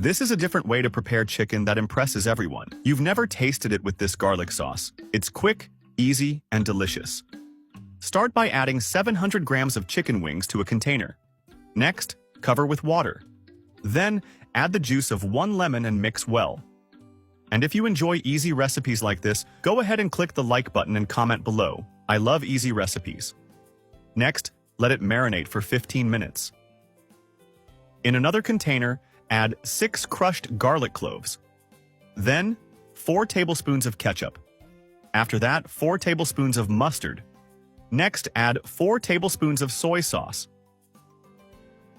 This is a different way to prepare chicken that impresses everyone. You've never tasted it with this garlic sauce. It's quick, easy, and delicious. Start by adding 700 grams of chicken wings to a container. Next, cover with water. Then, add the juice of 1 lemon and mix well. And if you enjoy easy recipes like this, go ahead and click the like button and comment below. I love easy recipes. Next, let it marinate for 15 minutes. In another container, add 6 crushed garlic cloves. Then, 4 tablespoons of ketchup. After that, 4 tablespoons of mustard. Next, add 4 tablespoons of soy sauce.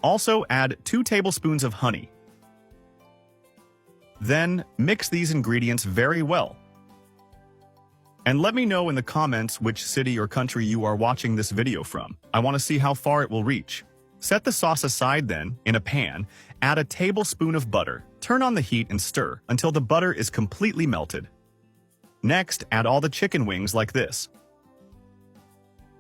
Also, add 2 tablespoons of honey. Then, mix these ingredients very well. And let me know in the comments which city or country you are watching this video from. I want to see how far it will reach. Set the sauce aside then, in a pan, add a tablespoon of butter. Turn on the heat and stir until the butter is completely melted. Next, add all the chicken wings like this.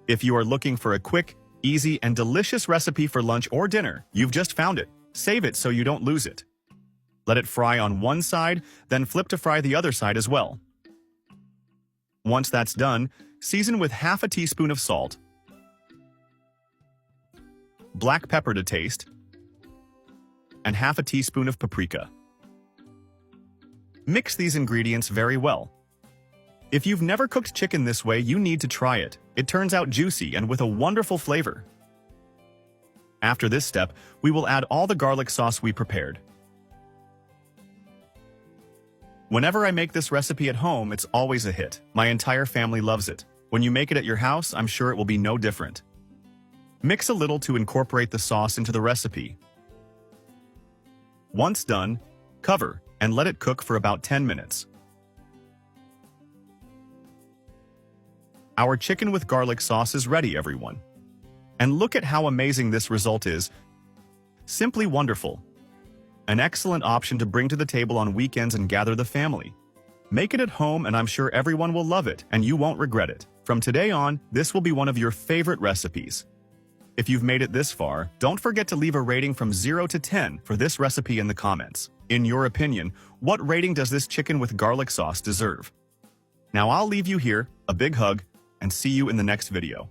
If you are looking for a quick, easy, and delicious recipe for lunch or dinner, you've just found it. Save it so you don't lose it. Let it fry on one side, then flip to fry the other side as well. Once that's done, season with half a teaspoon of salt, black pepper to taste, and half a teaspoon of paprika. Mix these ingredients very well. If you've never cooked chicken this way, you need to try it. It turns out juicy and with a wonderful flavor. After this step, we will add all the garlic sauce we prepared. Whenever I make this recipe at home, it's always a hit. My entire family loves it. When you make it at your house, I'm sure it will be no different. Mix a little to incorporate the sauce into the recipe. Once done, cover and let it cook for about 10 minutes. Our chicken with garlic sauce is ready, everyone. And look at how amazing this result is. Simply wonderful. An excellent option to bring to the table on weekends and gather the family. Make it at home and I'm sure everyone will love it and you won't regret it. From today on, this will be one of your favorite recipes. If you've made it this far, don't forget to leave a rating from 0 to 10 for this recipe in the comments. In your opinion, what rating does this chicken with garlic sauce deserve? Now I'll leave you here, a big hug, and see you in the next video.